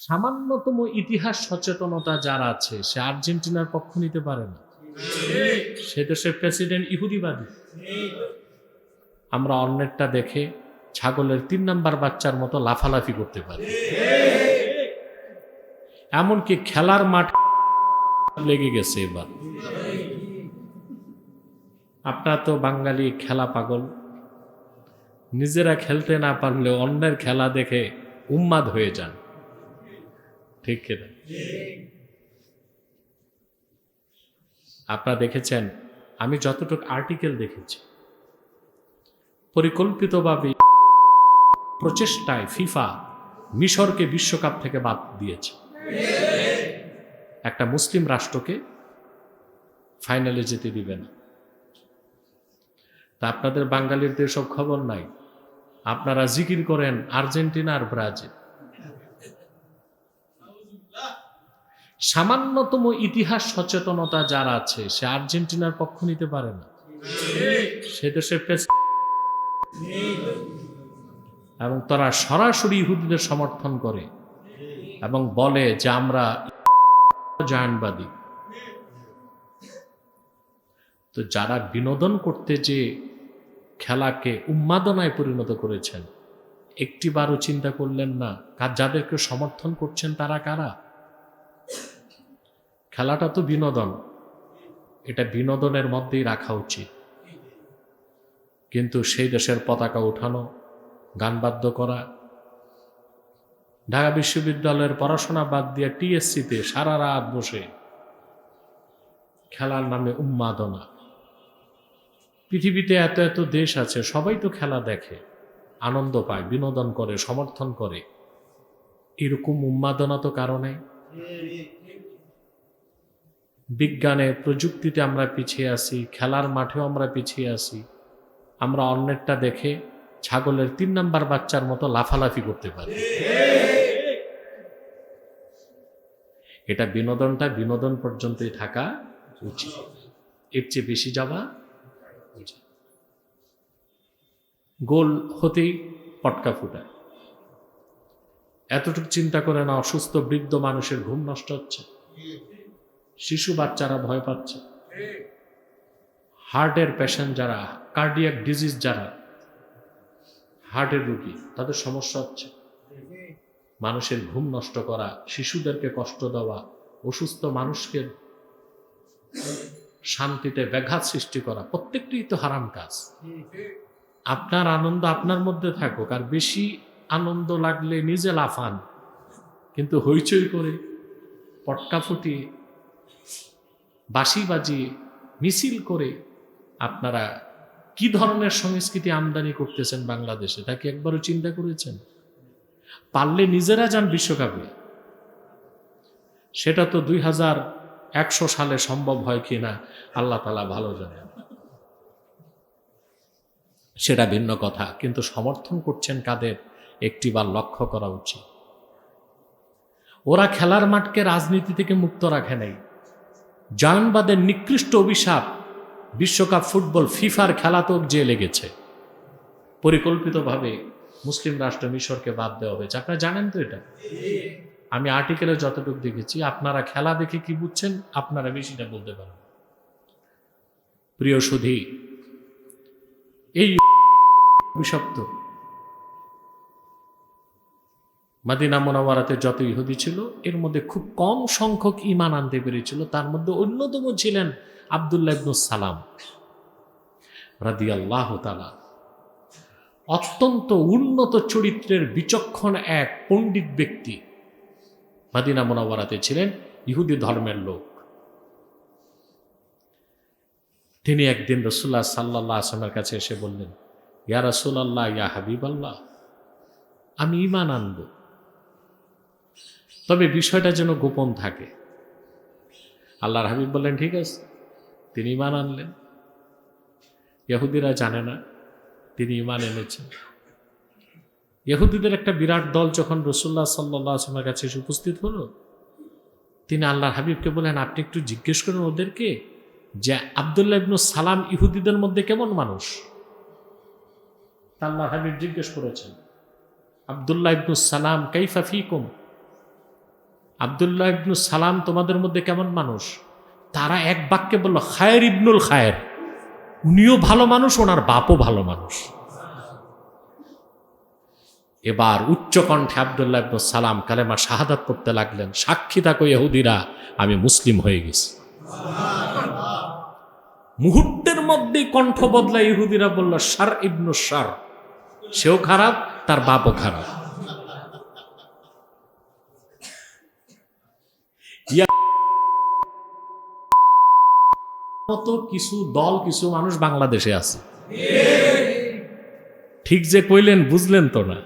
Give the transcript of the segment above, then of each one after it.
সামান্যতম ইতিহাস সচেতনতা যার আছে সে আর্জেন্টিনার পক্ষ নিতে পারে না। সে দেশের প্রেসিডেন্ট ইহুদিবাদী। আমরা অন্যেরটা দেখে ছাগলের 3 নাম্বার বাচ্চার মতো লাফালাফি করতে পারি। এমনকি খেলার মাঠ লেগে গেছে এবার। আপনারা তো বাঙালি খেলা পাগল, নিজেরা খেলতে না পারলে অন্যের খেলা দেখে উন্মাদ হয়ে যান, ঠিক কিনা? আপনারা দেখেছেন, আমি যতটুকু আর্টিকেল দেখেছি, পরিকল্পিতভাবে প্রচেষ্টায় ফিফা মিশরকে বিশ্বকাপ থেকে বাদ দিয়েছে, একটা মুসলিম রাষ্ট্রকে ফাইনালে যেতে দিবে না। তা আপনাদের বাঙালিদের সব খবর নাই, আপনারা জিকির করেন আর্জেন্টিনা আর ব্রাজিল। সামান্যতম ইতিহাস সচেতনতা যার আছে সে আর্জেন্টিনার পক্ষ নিতে পারে না। সে দেশের এবং তারা সরাসরি ইহুদিদের সমর্থন করে এবং বলে যে আমরা জায়নবাদী। তো যারা বিনোদন করতে যে খেলাকে উন্মাদনায় পরিণত করেছেন, একটিবারও চিন্তা করলেন না যাদেরকে সমর্থন করছেন তারা কারা? খেলাটা তো বিনোদন, এটা বিনোদনের মধ্যেই রাখা উচিত, কিন্তু সেই দেশের পতাকা উঠানো, গান বাদ্য করা, ঢাকা বিশ্ববিদ্যালয়ের পড়াশোনা বাদ দিয়ে টিএসসিতে সারা রাত বসে খেলার নামে উন্মাদনা। পৃথিবীতে এত এত দেশ আছে, সবাই তো খেলা দেখে, আনন্দ পায়, বিনোদন করে, সমর্থন করে। এরকম উন্মাদনা তো কারণে বিজ্ঞানে প্রযুক্তিতে আমরা পিছিয়ে আছি, খেলার মাঠেও আমরা পিছিয়ে আছি। আমরা অন্যেরটা দেখে ছাগলের 3 নাম্বার বাচ্চার মতো লাফালাফি করতে পারি। এটা বিনোদনটা বিনোদন পর্যন্তই থাকা উচিত, এর চেয়ে বেশি যাওয়া উচিত। গোল হতেই পটকা ফুটায়, এতটুকু চিন্তা করে না অসুস্থ বৃদ্ধ মানুষের ঘুম নষ্ট হচ্ছে, শিশু বাচ্চারা ভয় পাচ্ছে, হার্টের পেশেন্ট যারা, কার্ডিয়াক ডিজিজ যারা, হার্টের রোগী, তাদের সমস্যা হচ্ছে। মানুষের ঘুম নষ্ট করা, শিশুদেরকে কষ্ট দেওয়া, অসুস্থ মানুষকে শান্তিতে ব্যাঘাত সৃষ্টি করা, প্রত্যেকটিই তো হারাম কাজ। আপনার আনন্দ আপনার মধ্যে থাকুক, আর বেশি আনন্দ লাগলে নিজে লাফান, কিন্তু হইচই করে, পটকা ফুটিয়ে, বাঁশি বাজিয়ে, মিছিল করে আপনারা কি ধরনের সংস্কৃতি আমদানি করতেছেন বাংলাদেশে, তা কি একবারও চিন্তা করেছেন? পারলে নিজেরা যান বিশ্বকাপে, সেটা তো 2100 সালে সম্ভব হয় কিনা আল্লাহ তাআলা ভালো জানেন, সেটা ভিন্ন কথা। কিন্তু সমর্থন করছেন কাদের, একটিবার লক্ষ্য করা উচিত। ওরা খেলার মাঠকে রাজনীতি থেকে মুক্ত রাখে নাই। জায়নবাদের নিকৃষ্ট অভিশাপ বিশ্বকাপ ফুটবল ফিফার খেলাতেও যে লেগেছে, পরিকল্পিতভাবে মুসলিম রাষ্ট্র মিশরকে বাদ দেওয়া হয়েছে। আপনারা জানেন তো এটা? আমি আর্টিকেলে যতটুকু দেখেছি, আপনারা খেলা দেখে কি বুঝছেন আপনারা বেশিটা বলতে পারেন। প্রিয় সুধী, এই অভিশপ্ত মদিনা মুনাওয়ারাতে যত ইহুদি ছিল, এর মধ্যে খুব কম সংখ্যক ঈমান আনতে পেরেছিল। তার মধ্যে অন্যতম ছিলেন আব্দুল্লাহ ইবনে সালাম রাদিয়াল্লাহু তাআলা। অত্যন্ত উন্নত চরিত্রের বিচক্ষণ এক পণ্ডিত ব্যক্তি মদিনা মুনাওয়ারাতে ছিলেন, ইহুদি ধর্মের লোক। তিনি একদিন রাসূলুল্লাহ সাল্লাল্লাহু আলাইহি ওয়াসাল্লামের কাছে এসে বললেন, ইয়া রাসূলুল্লাহ, ইয়া হাবিবাল্লাহ, আমি ঈমান আনব, তবে বিষয়টা যেন গোপন থাকে। আল্লাহর হাবিব বললেন, ঠিক আছে। তিনি ঈমান আনলেন। ইহুদিরা জানে না তিনি ঈমান এনেছেন। ইহুদিদের একটা বিরাট দল যখন রাসূলুল্লাহ সাল্লাল্লাহু আলাইহি ওয়াসাল্লামের কাছে এসে উপস্থিত হলো, তিনি আল্লাহর হাবিবকে বলেন, আপনি একটু জিজ্ঞেস করুন ওদেরকে যে আব্দুল্লাহ ইবনে সালাম ইহুদিদের মধ্যে কেমন মানুষ। আল্লাহর হাবিব জিজ্ঞেস করেছেন, আব্দুল্লাহ ইবনে সালাম কাইফা ফিকুম, আব্দুল্লাহ ইবনু সালাম তোমাদের মধ্যে কেমন মানুষ? তারা এক বাক্যে বলল, খায়ের ইবনুল খায়ের, উনিও ভালো মানুষ, ওনার বাপও ভালো মানুষ। এবার উচ্চ কণ্ঠে আব্দুল্লাহ ইবনু সালাম কালেমা শাহাদাত পড়তে লাগলেন, সাক্ষী থাকো ইহুদিরা, আমি মুসলিম হয়ে গেছি। মুহূর্তের মধ্যেই কণ্ঠ বদলা ইহুদিরা বলল, শার ইবনু শার, সেও খারাপ, তার বাপও খারাপ। মতো কিছু দল, কিছু মানুষ বাংলাদেশে আছে। ঠিক যে কইলেন বুঝলেন তো না?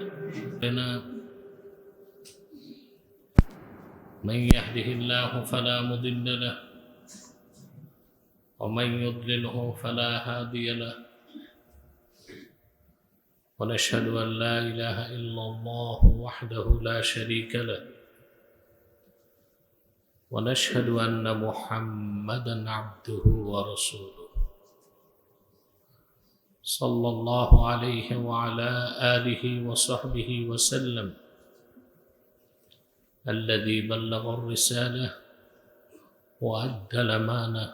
من يهده الله فلا مضل له ومن يضلله فلا هادي له ونشهد أن لا إله إلا الله وحده لا شريك له ونشهد أن محمدا عبده ورسوله صلى الله عليه وعلى آله وصحبه وسلم الذي بلغ الرسالة وأدى الأمانة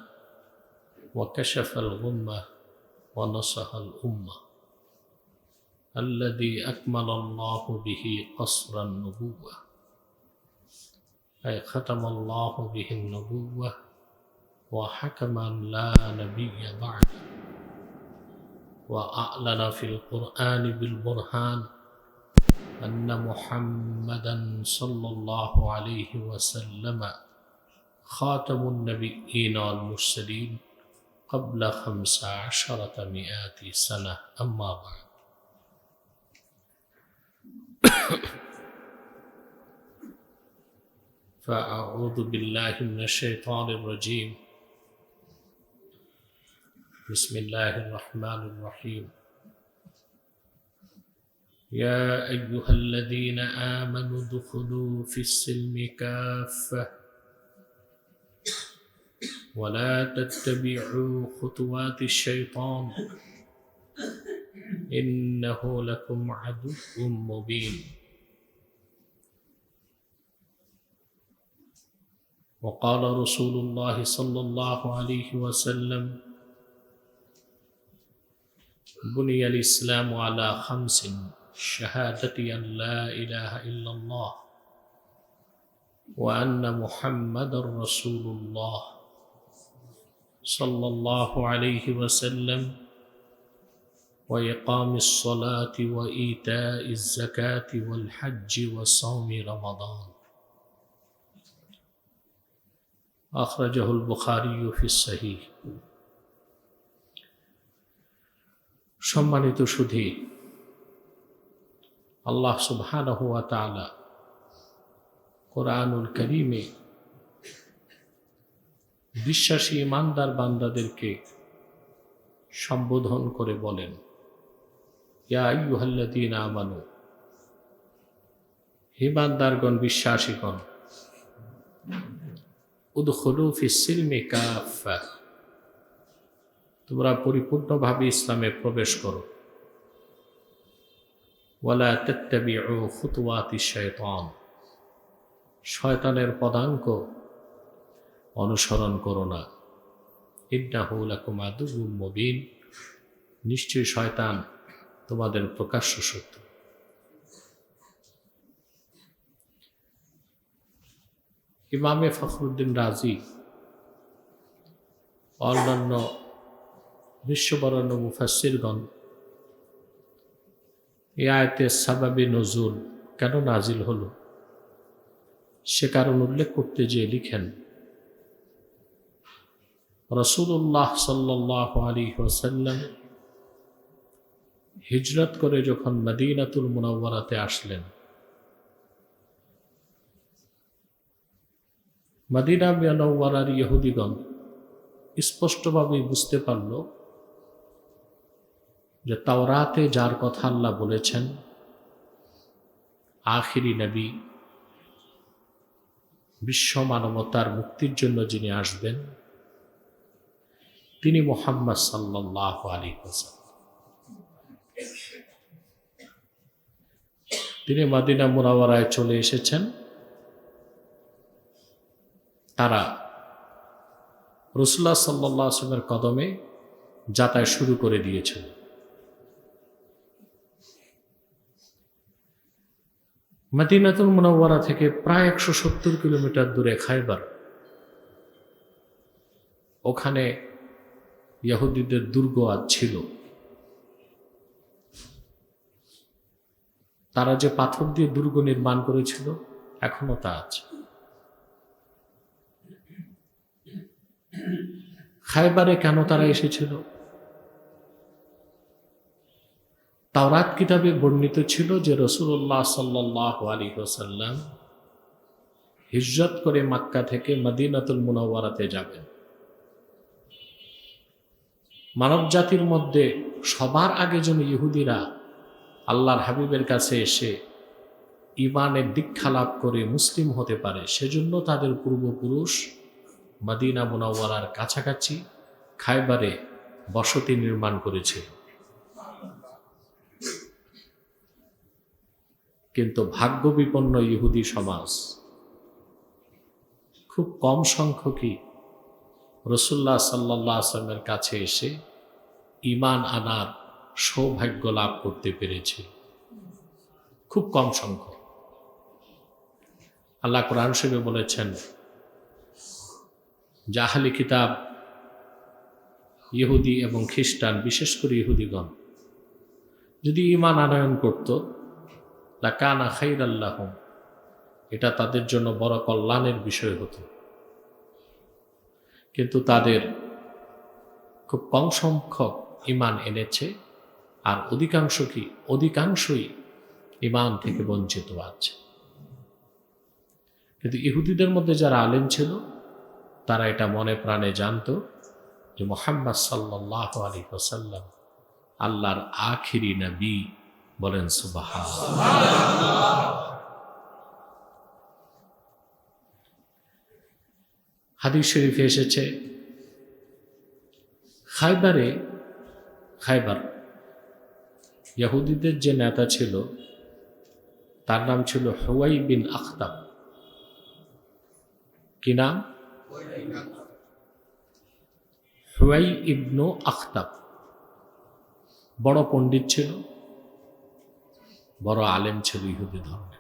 وكشف الغمة ونصح الأمة الذي أكمل الله به قصر النبوة أي ختم الله به النبوة وحكم أن لا نبي بعده وأعلن في القرآن بالبرهان أن محمدا صلى الله عليه وسلم خاتم النبيين والمرسلين قبل 1500 سنة أما بعد فأعوذ بالله من الشيطان الرجيم بسم الله الرحمن الرحيم يا أيها الذين آمنوا ادخلوا في السلم كافة ولا تتبعوا خطوات الشيطان إنه لكم عدو مبين وقال رسول الله صلى الله عليه وسلم بني الإسلام على 5: شهادة أن لا إله إلا الله وأن محمد رسول الله صلى الله عليه وسلم وإقام الصلاة وإيتاء الزكاة والحج وصوم رمضان أخرجه البخاري في الصحيح সম্মানিত সুধী, আল্লাহ সুবহানাহু ওয়া তাআলা কোরআনুল কারীমে বিশ্বাসী ইমানদার বান্দাদেরকে সম্বোধন করে বলেন, ইয়া আইয়ুহাল্লাযীনা আমানু, হে ইমানদারগণ, বিশ্বাসীগণ, উদখুলু ফিস সিলমি কাফা, তোমরা পরিপূর্ণভাবে ইসলামে প্রবেশ করো। ওয়ালা তাত্তাবিউ খুতুওয়াতিশ শাইতান, শয়তানের পদাঙ্ক অনুসরণ করো না। ইন্নাহু লাকুম আদুউম মুবিন, নিশ্চয়ই শয়তান তোমাদের প্রকাশ্য শত্রু। ইমামে ফখরুদ্দিন রাজি অন্যান্য বিশ্ববরেণ্য মুফাসসিরগণ এই আয়াতের সাবাবে নজুল কেন নাজিল হলো সে কারণ উল্লেখ করতে যেয়ে লিখেন, রাসূলুল্লাহ সাল্লাল্লাহু আলাইহি ওয়াসাল্লাম হিজরত করে যখন মদিনাতুল মুনাওয়ারাতে আসলেন, মদিনা মুনাওয়ারার ইহুদিগণ স্পষ্টভাবে বুঝতে পারল যে তাওরাতে যার কথা আল্লাহ বলেছেন, আখিরি নবী, বিশ্ব মানবতার মুক্তির জন্য যিনি আসবেন, তিনি মুহাম্মদ সাল্লাল্লাহু আলাইহি ওয়াসাল্লাম। তিনি মদিনা মুনাওয়ারায় চলে এসেছেন তারা রাসূলুল্লাহ সাল্লাল্লাহু আলাইহি ওয়াসাল্লামের কদমে যাতায়াত শুরু করে দিয়েছিল। মদিনাতুল মুনাওয়ারা থেকে প্রায় 170 কিলোমিটার দূরে খায়বার, ওখানে ইহুদিদের দুর্গ আজ ছিল। তারা যে পাথর দিয়ে দুর্গ নির্মাণ করেছিল এখনো তা আছে। খায়বারে কেন তারা এসেছিল? তাওরাত কিতাবে বর্ণিত ছিল যে রাসূলুল্লাহ সাল্লাল্লাহু আলাইহি ওয়াসাল্লাম হিজরত করে মক্কা থেকে মদিনাতুল মুনাওয়ারাতে যাবেন। মানব জাতির মধ্যে সবার আগে যেন ইহুদিরা আল্লাহর হাবিবের কাছে এসে ঈমানের দীক্ষা লাভ করে মুসলিম হতে পারে, সেজন্য তাদের পূর্বপুরুষ মদিনা মুনাওয়ারার কাছাকাছি খায়বারে বসতি নির্মাণ করেছিল। কিন্তু ভাগ্যবিপন্ন ইহুদি সমাজ খুব কম সংখ্যকই রাসূলুল্লাহ সাল্লাল্লাহু আলাইহি ওয়াসাল্লামের কাছে এসে ঈমান আনার সৌভাগ্য লাভ করতে পেরেছে, খুব কম সংখ্যক। আল্লাহ কোরআন শরীফে বলেছেন যে আহলে কিতাব ইহুদি এবং খ্রিস্টান, বিশেষ করে ইহুদিগণ যদি ঈমান আনয়ন করত লাকানা খাইরাল লাহুম, এটা তাদের জন্য বড় কল্যাণের বিষয় হতো। কিন্তু তাদের খুব কম সংখ্যক ঈমান এনেছে, আর অধিকাংশই ঈমান থেকে বঞ্চিত আছে। কিন্তু ইহুদিদের মধ্যে যারা আলেম ছিল তারা এটা মনে প্রাণে জানত যে মুহাম্মদ সাল্লাল্লাহু আলাইহি ওয়াসাল্লাম আল্লাহর আখিরি নবী। বলেন সুবহানাল্লাহ। হাদিস শরীফে এসেছে খায়বার ইহুদিদের যে নেতা ছিল তার নাম ছিল হুয়াই বিন আখতাব। কি নাম? হুয়াই ইবনু আখতাব। বড় পণ্ডিত ছিল, বড় আলেম ছিল ইহুদি ধর্মে।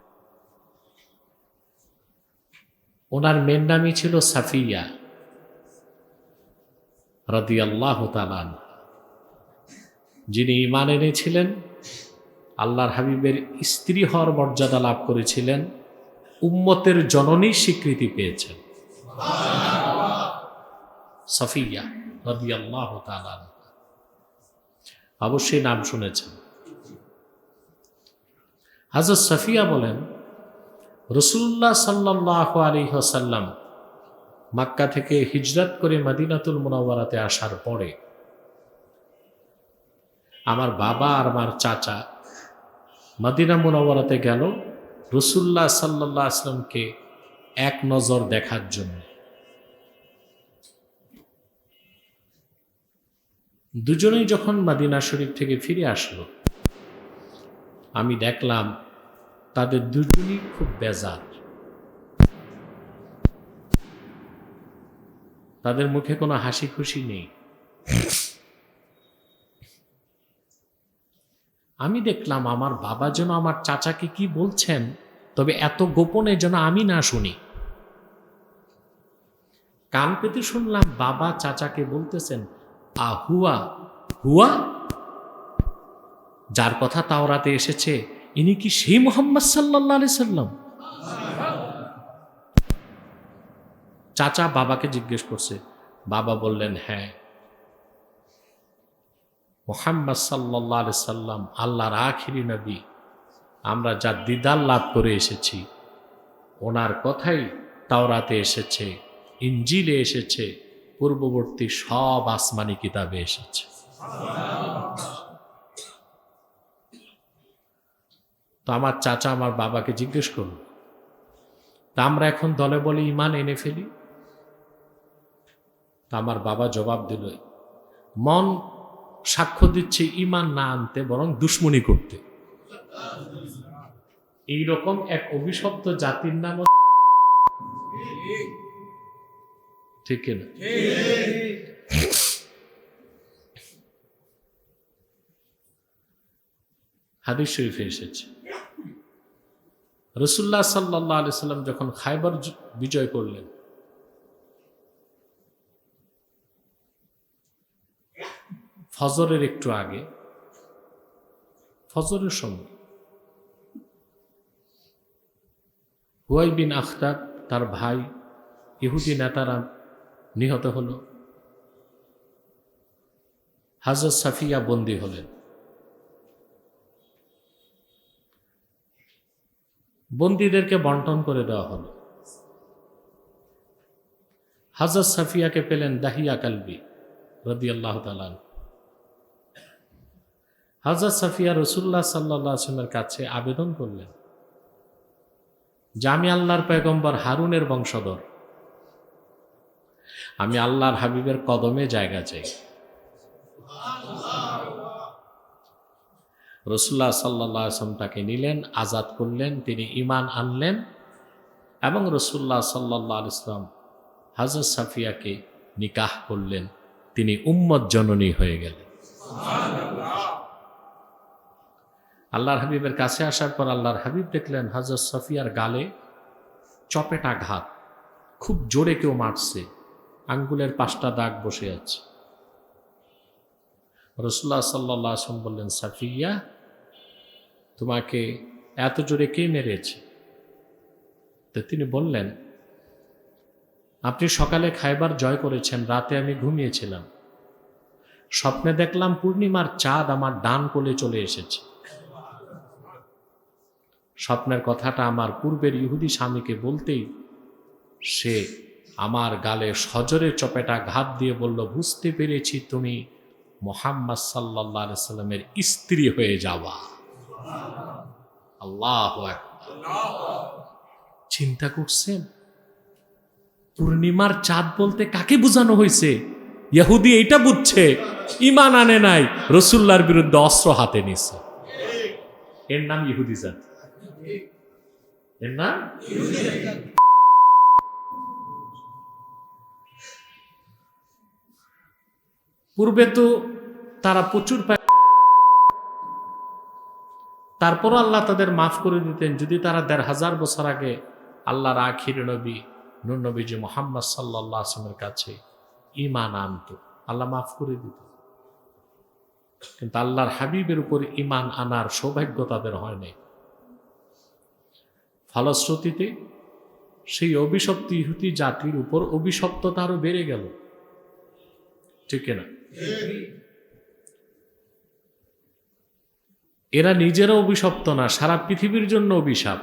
ওনার মেন নামই ছিল সাফিয়া রাদিয়াল্লাহু তাআলা আনহা, যিনি ঈমান এনেছিলেন, আল্লাহর হাবিবের স্ত্রী হওয়ার মর্যাদা লাভ করেছিলেন, উম্মতের জননী স্বীকৃতি পেয়েছেন। সাফিয়া রাদিয়াল্লাহু তাআলা আনহা, অবশ্যই নাম শুনেছেন। হযরত সাফিয়া বলেন রাসূলুল্লাহ সাল্লাল্লাহু আলাইহি ওয়াসাল্লাম মক্কা থেকে হিজরত করে মদিনাতুল মুনাওয়ারাতে আসার পরে আমার বাবা আর আমার চাচা মদিনা মুনাওয়ারাতে গেল রাসূলুল্লাহ সাল্লাল্লাহু আলাইহি ওয়াসাল্লামকে এক নজর দেখার জন্য। দুজনেই যখন মদিনা শরীফ থেকে ফিরে আসলো, আমি দেখলাম তাদের দুজনই খুব বেজার। তাদের মুখে কোনো হাসি খুশি নেই। আমি দেখলাম আমার বাবা যেন আমার চাচাকে কি বলছেন, তবে এত গোপনে যেন আমি না শুনি। কান পেতে শুনলাম বাবা চাচাকে বলতেছেন, আহুয়া হুয়া, যার কথা তাওরাতে এসেছে ইনি কি সেই মুহাম্মদ সাল্লাল্লাহু আলাইহি সাল্লাম? চাচা বাবাকে জিজ্ঞেস করছে, বাবা বললেন হ্যাঁ, মুহাম্মদ সাল্লাল্লাহু আলাইহি সাল্লাম আল্লাহর আখিরি নবী। আমরা যা দিদার লাভ করে এসেছি ওনার কথাই তাওরাতে এসেছে, ইনজিলে এসেছে, পূর্ববর্তী সব আসমানি কিতাবে এসেছে। তো আমার চাচা আমার বাবাকে জিজ্ঞেস করল, তা আমরা এখন দলে বলে ঈমান এনে ফেলি? তা আমার বাবা জবাব দিল, মন সাক্ষ্য দিচ্ছে ঈমান না আনতে, বরং দুশমনি করতে। এইরকম এক অভিশপ্ত জাতির নাম ঠিক কিনা? হাদিস শরীফে এসেছে রাসূলুল্লাহ সাল্লাল্লাহু আলাইহি সাল্লাম যখন খায়বার বিজয় করলেন, ফজরের একটু আগে, ফজরের সময় হুয়াই বিন আখতাব তার ভাই ইহুদি নেতারা নিহত হল, হযরত সাফিয়া বন্দী হলেন। বন্দীদেরকে বন্টন করে দেওয়া হলো। হযরত সাফিয়াকে পেলেন দাহিয়া কালবি রাদিয়াল্লাহু তাআলা। হযরত সাফিয়া রাসূলুল্লাহ সাল্লাল্লাহু আলাইহি ওয়াসাল্লামের কাছে আবেদন করলেন যে আমি আল্লাহর পয়গম্বর হারুনের বংশধর, আমি আল্লাহর হাবিবের কদমে জায়গা চাই। রাসূলুল্লাহ সাল্লাল্লাহু আলাইহি ওয়াসাল্লাম তাকে নিলেন, আজাদ করলেন, তিনি ঈমান আনলেন এবং রাসূলুল্লাহ সাল্লাল্লাহু আলাইহি ওয়াসাল্লাম হযরত সাফিয়াকে নিকাহ করলেন, তিনি উম্মত জননী হয়ে গেলেন। আল্লাহর হাবিবের কাছে আসার পর আল্লাহর হাবিব দেখলেন হযরত সাফিয়ার গালে চপেটা ঘাত, খুব জোরে কেউ মারছে, আঙ্গুলের 5টা দাগ বসে আছে। রাসূলুল্লাহ সাল্লাল্লাহু আলাইহি ওয়াসাল্লাম বললেন, সাফিয়া, তোমাকে এত জোরে কে মেরেছে? তো তিনি বললেন, আপনি সকালে খায়বার জয় করেছেন, রাতে আমি ঘুমিয়েছিলাম, স্বপ্নে দেখলাম পূর্ণিমার চাঁদ আমার ডান কোলে চলে এসেছে। স্বপ্নের কথাটা আমার পূর্বের ইহুদি স্বামীকে বলতেই সে আমার গালে সজোরে চপেটা ঘাত দিয়ে বলল, বুঝতে পেরেছি তুমি মুহাম্মদ সাল্লাল্লাহু আলাইহি সাল্লামের স্ত্রী হয়ে যাওয়া। আল্লাহু আকবার। চিন্তা করছেন, পূর্ণিমার চাঁদ বলতে কাকে বোঝানো হয়েছে? ইহুদি এইটা বুঝছে, ঈমান আনে নাই, রাসূলুল্লাহর বিরুদ্ধে অস্ত্র হাতে নিছে। এর নাম ইহুদি জাত, এর নাম ইহুদি জাত। পূর্বে তো তারা প্রচুর তারপরও আল্লাহ তাদের মাফ করে দিতেন যদি তারা ১৫০০ বছর আগে আল্লাহর আখির নবী নূর নবীজি মুহাম্মদ সাল্লাল্লাহু আলাইহি ওয়াসাল্লামের কাছে ঈমান আনতো, আল্লাহ মাফ করে দিত। কিন্তু আল্লাহর হাবিবের উপর ঈমান আনার সৌভাগ্য তাদের হয়নি। ফলশ্রুতিতে সেই অভিশপ্ত ইহুদি জাতির উপর অভিশপ্ততা আরো বেড়ে গেল, ঠিক না? এরা নিজেরা অভিশপ্ত না, সারা পৃথিবীর জন্য অভিশাপ।